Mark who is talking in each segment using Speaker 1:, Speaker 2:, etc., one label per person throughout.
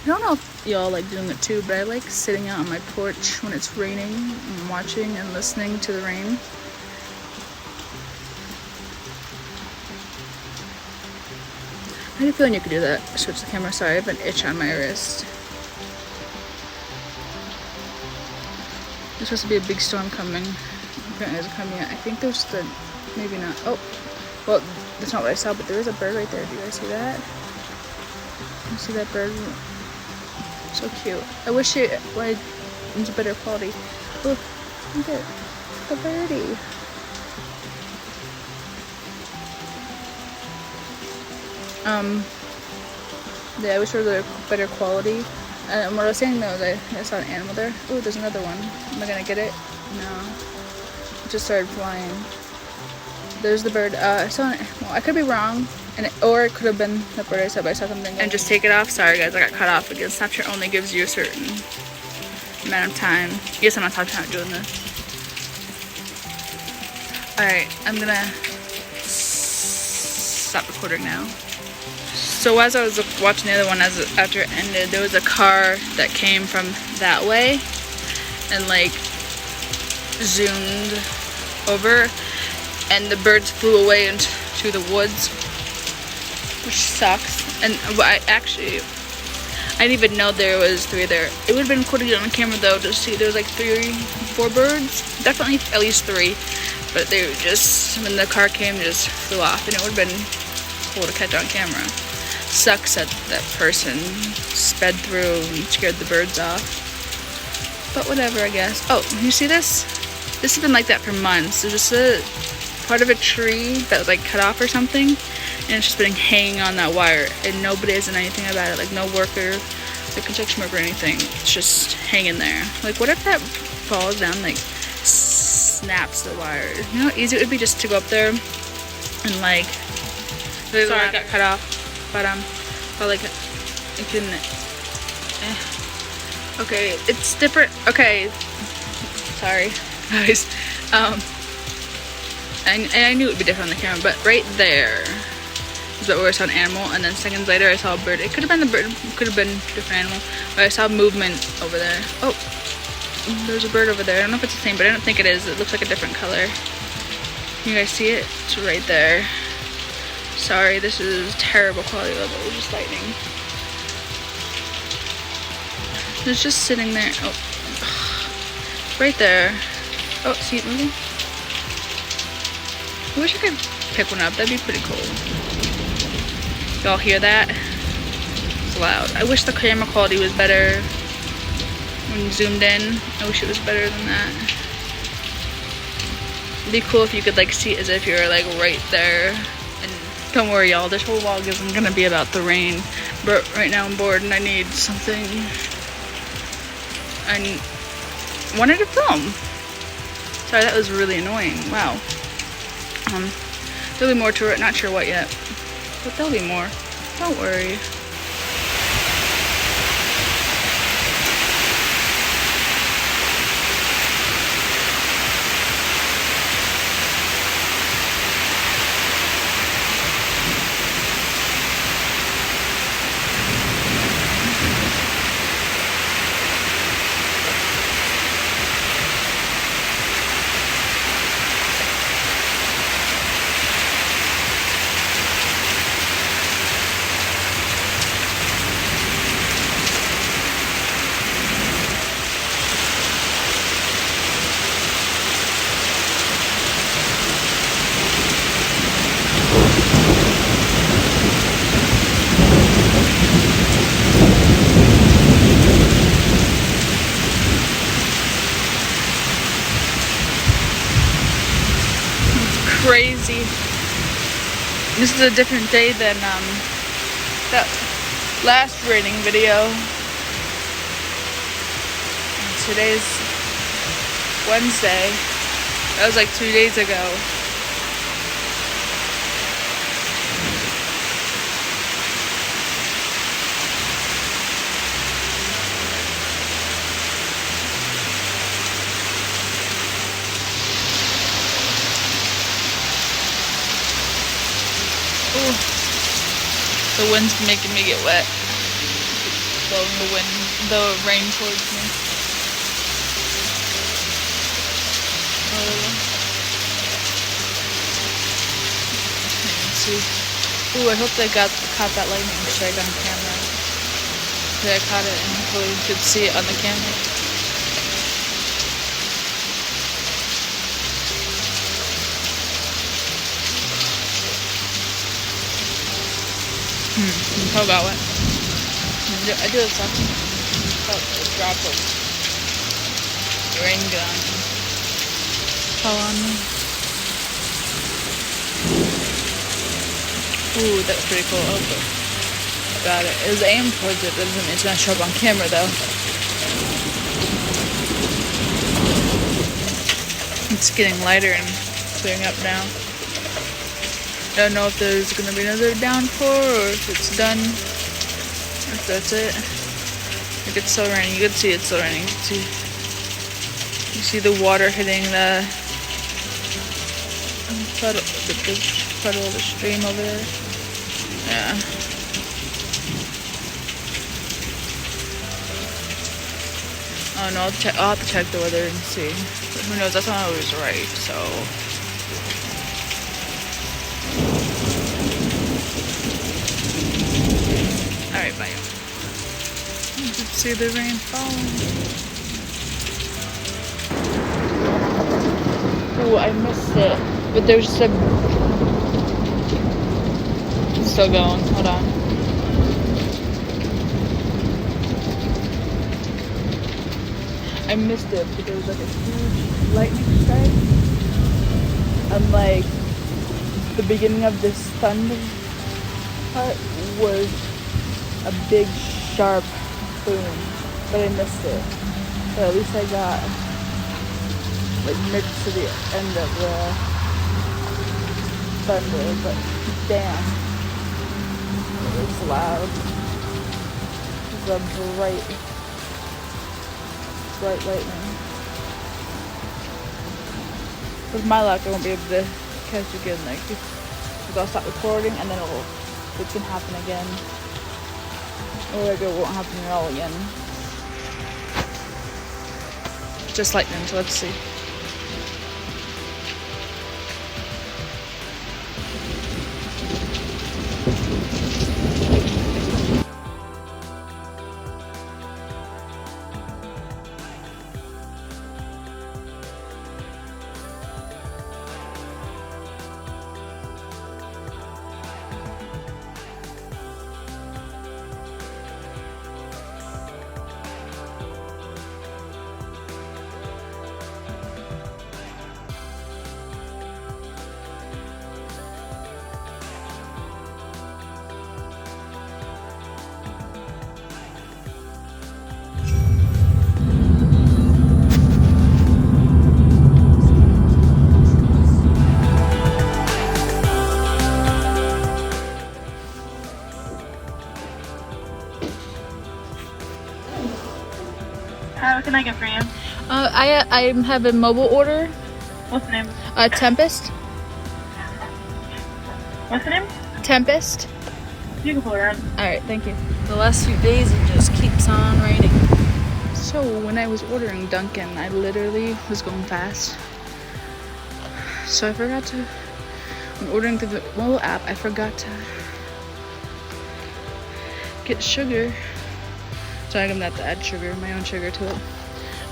Speaker 1: I don't know if y'all like doing it too, but I like sitting out on my porch when it's raining and watching and listening to the rain. I had a feeling you could do that. Switch the camera. Sorry, I have an itch on my wrist. There's supposed to be a big storm coming. Apparently there's coming yet. I think there's the, maybe not. Oh, well, that's not what I saw, but there is a bird right there. Do you guys see that? You see that bird? So cute. I wish it was better quality. Look at the birdie. Yeah, I wish it was a better quality. And what I was saying though is I saw an animal there. Oh, there's another one. Am I gonna get it? No. It just started flying. There's the bird. I saw it. Well, I could be wrong. Or it could have been the bird I saw, but I saw something. And just take it off. Sorry guys, I got cut off because Snapchat only gives you a certain amount of time. Yes, I'm on Snapchat doing this. Alright, I'm gonna stop recording now. So as I was watching the other one, after it ended, there was a car that came from that way and like zoomed over, and the birds flew away into the woods, which sucks. And I didn't even know there was 3 there. It would have been cool to get on camera though to see there was like 3, 4 birds, definitely at least 3, but they were just, when the car came, they just flew off, and it would have been cool to catch on camera. Sucks that that person sped through and scared the birds off, but whatever, I guess. Oh, you see this? This has been like that for months. There's just a part of a tree that was like cut off or something, and it's just been hanging on that wire, and nobody has done anything about it. Like no worker, like construction worker or anything. It's just hanging there. Like what if that falls down, like snaps the wire? You know how easy it would be just to go up there and like. Sorry, I got cut off. But like I can. Okay, it's different. Okay, sorry guys. And I knew it would be different on the camera, but right there is where I saw an animal, and then seconds later I saw a bird. It could have been the bird, could have been a different animal, but I saw movement over there. Oh, there's a bird over there. I don't know if it's the same, but I don't think it is. It looks like a different color. Can you guys see it? It's right there. Sorry, this is terrible quality level. It was just lightning. It's just sitting there. Oh, right there. Oh, see it moving? I wish I could pick one up. That'd be pretty cool. Y'all hear that? It's loud. I wish the camera quality was better when zoomed in. I wish it was better than that. It'd be cool if you could like see it as if you were like right there. Don't worry y'all, this whole vlog isn't gonna be about the rain, but right now I'm bored and I need something. I wanted to film. Sorry, that was really annoying. Wow. There'll be more to it, not sure what yet, but there'll be more. Don't worry. Crazy. This is a different day than that last raining video. Today's Wednesday. That was like 2 days ago. Ooh. The wind's making me get wet. blowing the rain towards me. You can see. Ooh, I hope they caught that lightning strike on camera. I caught it and hopefully you could see it on the camera. How about what? I do this often. About a drop of rain gun. Fall on me. Ooh, that was pretty cool. I got it. It was aimed towards it, but it doesn't mean it's gonna show up on camera though. It's getting lighter and clearing up now. I don't know if there's gonna be another downpour or if it's done. If that's it. Like it's still raining. You can see it's still raining. You see the water hitting the puddle of the stream over there. Yeah. Oh no, I'll have to check the weather and see. But who knows? That's not always right. So. Alright, bye. You can see the rain falling. Ooh, I missed it. But there's some... It's still going. Hold on. I missed it, but there was like a huge lightning strike. And like, the beginning of this thunder part was a big sharp boom, but I missed it. But at least I got like next to the end of the thunder. But damn, it was loud. It was a bright lightning. With my luck, I won't be able to catch it again. Like, because I'll stop recording and then it can happen again. Or like it won't happen at all again. Just lightning, so let's see.
Speaker 2: What can I get for you?
Speaker 1: I have a mobile order.
Speaker 2: What's the name?
Speaker 1: Tempest.
Speaker 2: What's the name?
Speaker 1: Tempest.
Speaker 2: You can pull it out.
Speaker 1: Alright, thank you. The last few days it just keeps on raining. So when I was ordering Dunkin, I literally was going fast. So I forgot to, when ordering through the mobile app, I forgot to get sugar. So I'm gonna have to add sugar, my own sugar to it.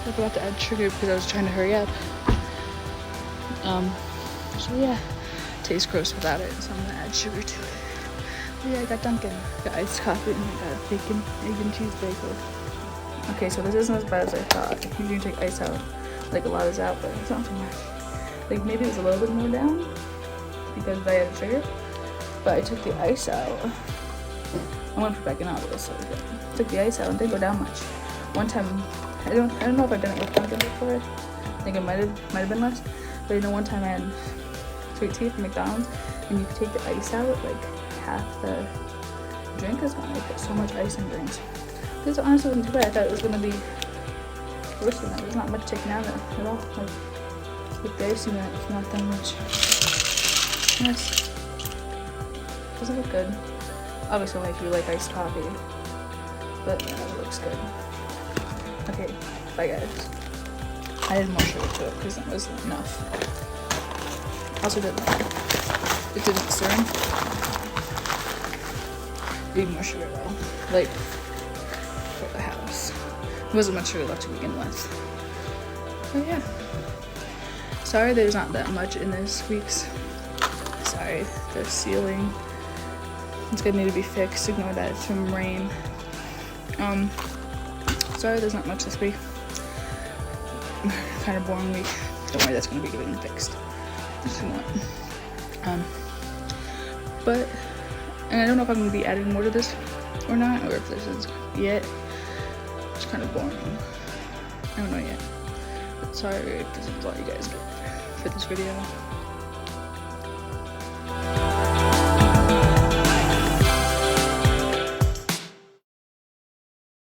Speaker 1: I forgot to add sugar because I was trying to hurry up. So yeah, it tastes gross without it, so I'm gonna add sugar to it. But yeah, I got Dunkin', got iced coffee, and I got bacon, egg, and cheese bagel. Okay, so this isn't as bad as I thought. Usually you take ice out, like a lot is out, but it's not too much. Like maybe it was a little bit more down because I had sugar, but I took the ice out. I want to put back in all of this, so I took the ice out and didn't go down much. One time, I don't know if I've done it with Dunkin' before. I think it might have been less, but you know, one time I had sweet tea from McDonald's, and you could take the ice out, like half the drink is gone. They put so much ice in drinks. This honestly wasn't too bad. I thought it was gonna be worse than that. There's not much taken out of it at all. Like with the ice in it, it's not that much. Yes, doesn't look good. Obviously only if you like iced coffee. But yeah, it looks good. Okay, bye guys. I added more sugar to it because that wasn't enough. Also did like it didn't stir. Need more sugar though. Like for the house. There wasn't much sugar left to begin with. But yeah. Sorry there's not that much in this week's. Sorry, the ceiling. It's gonna need to be fixed. Ignore that, it's from rain. Sorry there's not much this week. Kind of boring week. Don't worry, that's gonna be getting fixed. Just ignore it. But, and I don't know if I'm gonna be adding more to this or not, or if this is yet. It's kind of boring. I don't know yet. But sorry if this is all you guys get for this video.